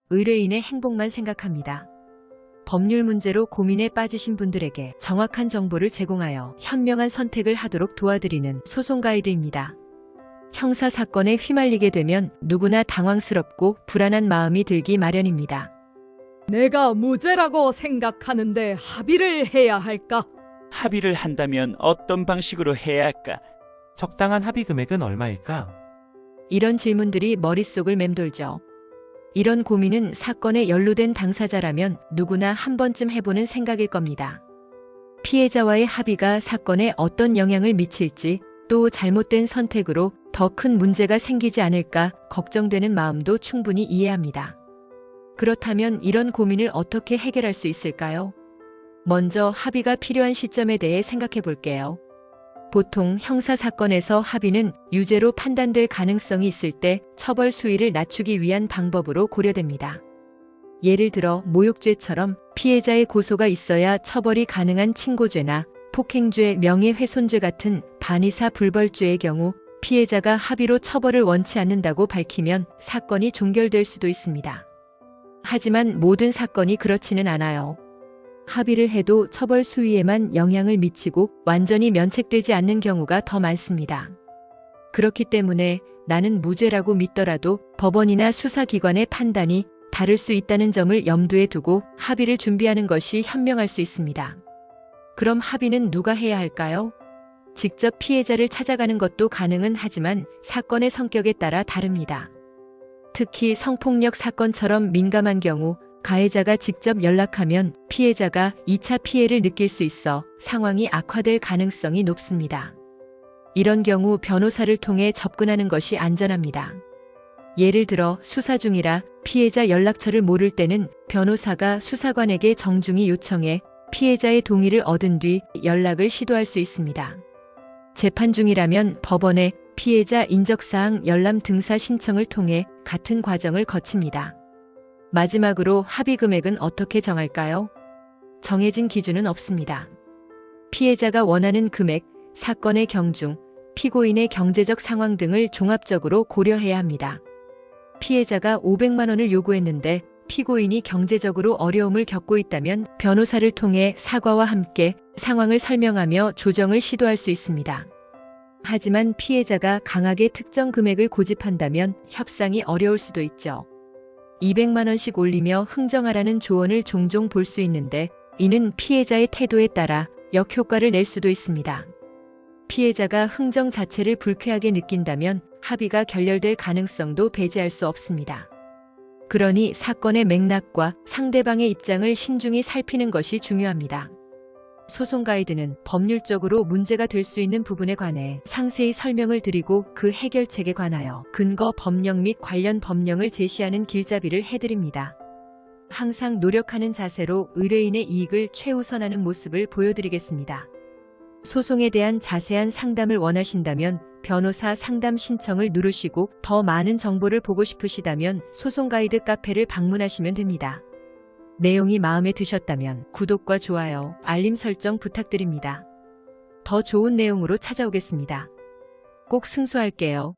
의뢰인의 행복만 생각합니다. 법률 문제로 고민에 빠지신 분들에게 정확한 정보를 제공하여 현명한 선택을 하도록 도와드리는 소송 가이드입니다. 형사 사건에 휘말리게 되면 누구나 당황스럽고 불안한 마음이 들기 마련입니다. 내가 무죄라고 생각하는데 합의를 해야 할까? 합의를 한다면 어떤 방식으로 해야 할까? 적당한 합의 금액은 얼마일까? 이런 질문들이 머릿속을 맴돌죠. 이런 고민은 사건에 연루된 당사자라면 누구나 한 번쯤 해보는 생각일 겁니다. 피해자와의 합의가 사건에 어떤 영향을 미칠지, 또 잘못된 선택으로 더 큰 문제가 생기지 않을까 걱정되는 마음도 충분히 이해합니다. 그렇다면 이런 고민을 어떻게 해결할 수 있을까요? 먼저 합의가 필요한 시점에 대해 생각해 볼게요. 보통 형사 사건에서 합의는 유죄로 판단될 가능성이 있을 때 처벌 수위를 낮추기 위한 방법으로 고려됩니다. 예를 들어 모욕죄처럼 피해자의 고소가 있어야 처벌이 가능한 친고죄나 폭행죄, 명예훼손죄 같은 반의사 불벌죄의 경우 피해자가 합의로 처벌을 원치 않는다고 밝히면 사건이 종결될 수도 있습니다. 하지만 모든 사건이 그렇지는 않아요. 합의를 해도 처벌 수위에만 영향을 미치고 완전히 면책되지 않는 경우가 더 많습니다. 그렇기 때문에 나는 무죄라고 믿더라도 법원이나 수사기관의 판단이 다를 수 있다는 점을 염두에 두고 합의를 준비하는 것이 현명할 수 있습니다. 그럼 합의는 누가 해야 할까요? 직접 피해자를 찾아가는 것도 가능은 하지만 사건의 성격에 따라 다릅니다. 특히 성폭력 사건처럼 민감한 경우 가해자가 직접 연락하면 피해자가 2차 피해를 느낄 수 있어 상황이 악화될 가능성이 높습니다. 이런 경우 변호사를 통해 접근하는 것이 안전합니다. 예를 들어 수사 중이라 피해자 연락처를 모를 때는 변호사가 수사관에게 정중히 요청해 피해자의 동의를 얻은 뒤 연락을 시도할 수 있습니다. 재판 중이라면 법원에 피해자 인적사항 열람 등사 신청을 통해 같은 과정을 거칩니다. 마지막으로 합의 금액은 어떻게 정할까요? 정해진 기준은 없습니다. 피해자가 원하는 금액, 사건의 경중, 피고인의 경제적 상황 등을 종합적으로 고려해야 합니다. 피해자가 500만 원을 요구했는데 피고인이 경제적으로 어려움을 겪고 있다면 변호사를 통해 사과와 함께 상황을 설명하며 조정을 시도할 수 있습니다. 하지만 피해자가 강하게 특정 금액을 고집한다면 협상이 어려울 수도 있죠. 200만 원씩 올리며 흥정하라는 조언을 종종 볼 수 있는데 이는 피해자의 태도에 따라 역효과를 낼 수도 있습니다. 피해자가 흥정 자체를 불쾌하게 느낀다면 합의가 결렬될 가능성도 배제할 수 없습니다. 그러니 사건의 맥락과 상대방의 입장을 신중히 살피는 것이 중요합니다. 소송 가이드는 법률적으로 문제가 될 수 있는 부분에 관해 상세히 설명을 드리고 그 해결책에 관하여 근거 법령 및 관련 법령을 제시하는 길잡이를 해드립니다. 항상 노력하는 자세로 의뢰인의 이익을 최우선하는 모습을 보여드리겠습니다. 소송에 대한 자세한 상담을 원하신다면 변호사 상담 신청을 누르시고 더 많은 정보를 보고 싶으시다면 소송 가이드 카페를 방문하시면 됩니다. 내용이 마음에 드셨다면 구독과 좋아요, 알림 설정 부탁드립니다. 더 좋은 내용으로 찾아오겠습니다. 꼭 승소할게요.